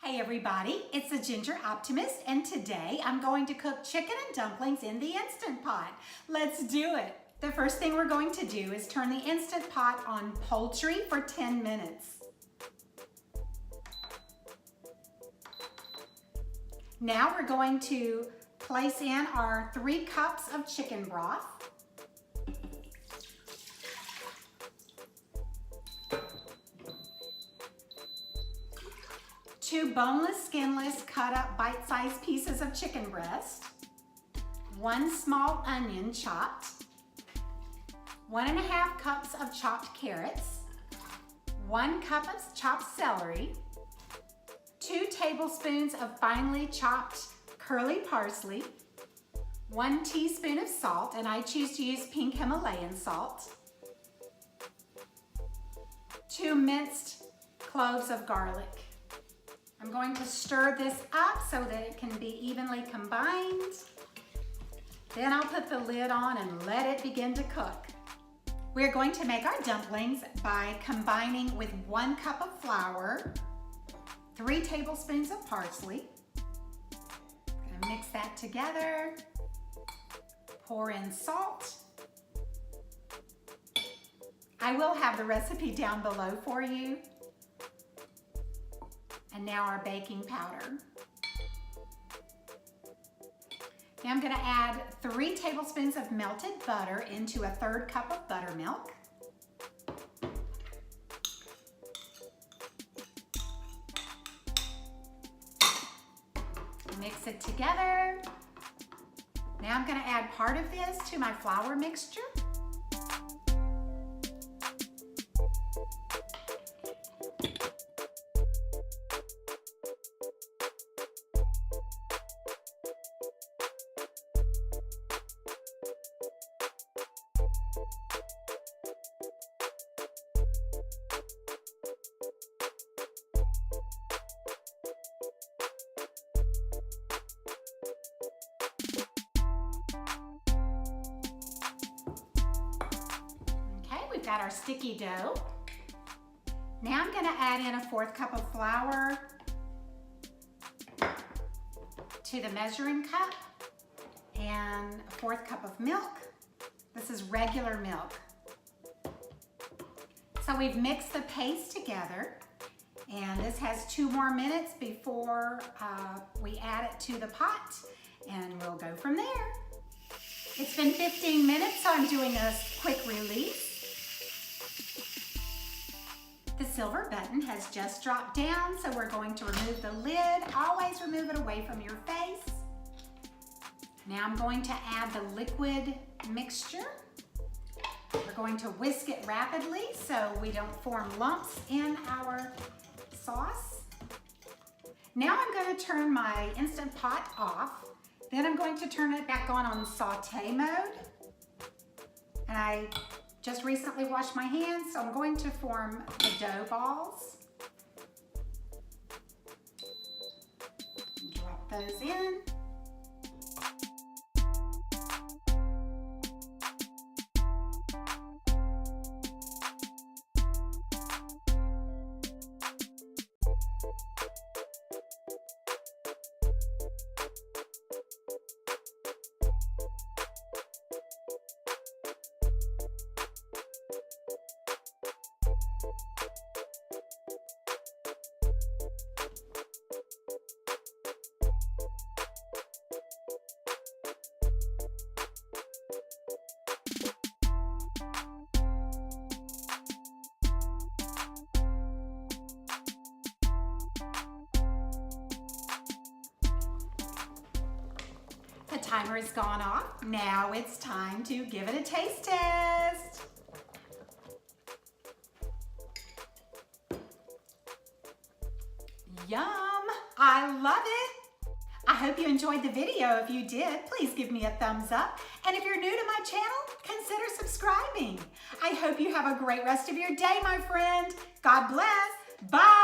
Hey everybody, it's the Ginger Optimist, and today I'm going to cook chicken and dumplings in the Instant Pot. Let's do it. The first thing we're going to do is turn the Instant Pot on poultry for 10 minutes. Now we're going to place in our 3 cups of chicken broth. Two boneless, skinless, cut up bite-sized pieces of chicken breast, 1 small onion chopped, 1½ cups of chopped carrots, 1 cup of chopped celery, 2 tablespoons of finely chopped curly parsley, 1 teaspoon of salt, and I choose to use pink Himalayan salt, 2 minced cloves of garlic. I'm going to stir this up so that it can be evenly combined. Then I'll put the lid on and let it begin to cook. We're going to make our dumplings by combining with 1 cup of flour, 3 tablespoons of parsley. I'm gonna mix that together. Pour in salt. I will have the recipe down below for you. And now our baking powder. Now I'm gonna add 3 tablespoons of melted butter into a 1/3 cup of buttermilk. Mix it together. Now I'm gonna add part of this to my flour mixture. We've got our sticky dough. Now I'm gonna add in a 1/4 cup of flour to the measuring cup and a 1/4 cup of milk. This is regular milk. So we've mixed the paste together, and this has 2 more minutes before we add it to the pot, and we'll go from there. It's been 15 minutes, so I'm doing a quick release. The silver button has just dropped down, so we're going to remove the lid. Always remove it away from your face. Now I'm going to add the liquid mixture. We're going to whisk it rapidly so we don't form lumps in our sauce. Now I'm going to turn my Instant Pot off. Then I'm going to turn it back on saute mode. And I just recently washed my hands, so I'm going to form the dough balls. Drop those in. The timer has gone off. Now it's time to give it a taste test. Yum! I love it! I hope you enjoyed the video. If you did, please give me a thumbs up. And if you're new to my channel, consider subscribing. I hope you have a great rest of your day, my friend. God bless. Bye!